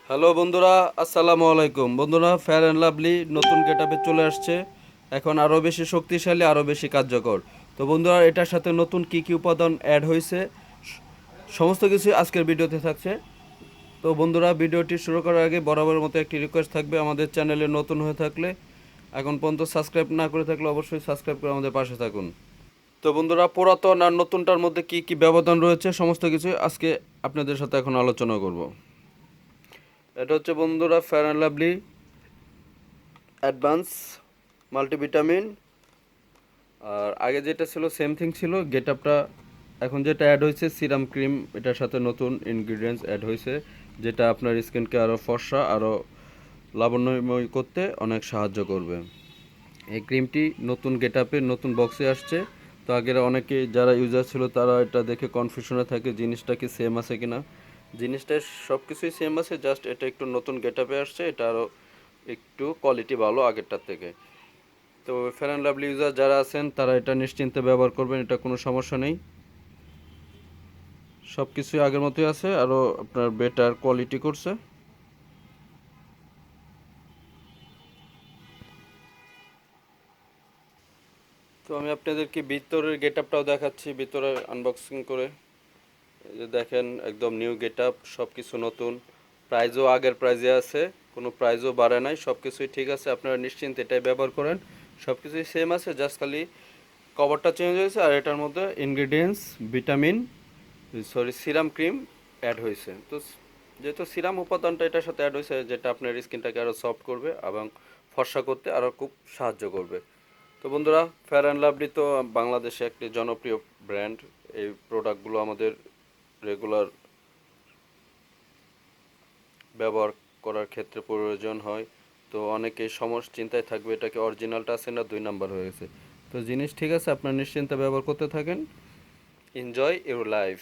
Hello বন্ধুরা, আসসালামু আলাইকুম। বন্ধুরা, ফেয়ার অ্যান্ড লাভলি নতুন গেটআপে চলে আসছে। এখন আরও বেশি শক্তিশালী, আরও বেশি কার্যকর। তো বন্ধুরা, এটার সাথে নতুন কী কী উপাদান অ্যাড হয়েছে সমস্ত কিছু আজকের ভিডিওতে থাকছে। তো বন্ধুরা, ভিডিওটি শুরু করার আগে বরাবরের মতো একটি রিকোয়েস্ট থাকবে, আমাদের চ্যানেলে নতুন হয়ে থাকলে, এখন পর্যন্ত সাবস্ক্রাইব না করে থাকলে অবশ্যই সাবস্ক্রাইব করে আমাদের পাশে থাকুন। তো বন্ধুরা, পুরাতন আর নতুনটার মধ্যে কী কী ব্যবধান রয়েছে সমস্ত কিছু আজকে আপনাদের সাথে এখন আলোচনা করব। এটা হচ্ছে বন্ধুরা Fair and Lovely advance multivitamin. আর আগে যেটা ছিল সেম থিং ছিল গেট আপটা, এখন যেটা অ্যাড হয়েছে সিরাম ক্রিম, এটার সাথে নতুন ইনগ্রিডিয়েন্টস অ্যাড হয়েছে, যেটা আপনার স্কিনকে আরও ফর্সা, আরও লাবণ্যময় করতে অনেক সাহায্য করবে। এই ক্রিমটি নতুন গেট আপে নতুন বক্সে আসছে। তো আগের অনেকে যারা ইউজার ছিল তারা এটা দেখে কনফিউশনে থাকে জিনিসটা কি সেম আছে কিনা। জিনিসটা সব কিছুই সেম আছে, জাস্ট এটা একটু নতুন গেট আপে আসছে, এটা আরও একটু কোয়ালিটি ভালো আগেরটার থেকে। তো ফেয়ার অ্যান্ড লাভলি ইউজার যারা আছেন তারা এটা নিশ্চিন্তে ব্যবহার করবেন, এটা কোনো সমস্যা নেই। সব কিছুই আগের মতোই আছে, আরও আপনার বেটার কোয়ালিটি করছে। তো আমি আপনাদেরকে ভিতরের গেট আপটাও দেখাচ্ছি, ভিতরে আনবক্সিং করে। এই যে দেখেন, একদম নিউ গেট আপ, সব কিছু নতুন। প্রাইজও আগের প্রাইজে আছে, কোনো প্রাইজও বাড়ে নাই, সব কিছুই ঠিক আছে। আপনারা নিশ্চিন্তে এটাই ব্যবহার করেন, সব কিছুই সেম আছে, জাস্ট খালি কভারটা চেঞ্জ হয়েছে। আর এটার মধ্যে ingredients vitamin serum cream add হয়েছে। তো যেহেতু সিরাম উপাদানটা এটার সাথে অ্যাড হয়েছে, যেটা আপনার স্কিনটাকে আরও সফট করবে এবং ফর্সা করতে আরও খুব সাহায্য করবে। তো বন্ধুরা, ফেয়ার অ্যান্ড লাভলি তো বাংলাদেশে একটি জনপ্রিয় ব্র্যান্ড। এই প্রোডাক্টগুলো আমাদের রেগুলার ব্যবহার করার ক্ষেত্রে প্রয়োজন হয়। তো অনেকেই চিন্তায় থাকবে এটা কি অরিজিনালটা আছে না 2 নাম্বার হয়ে গেছে। তো জিনিস ঠিক আছে, আপনার নিশ্চিন্তে ব্যবহার করতে থাকেন। Enjoy your life.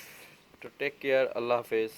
তো টেক কেয়ার, আল্লাহ হাফেজ।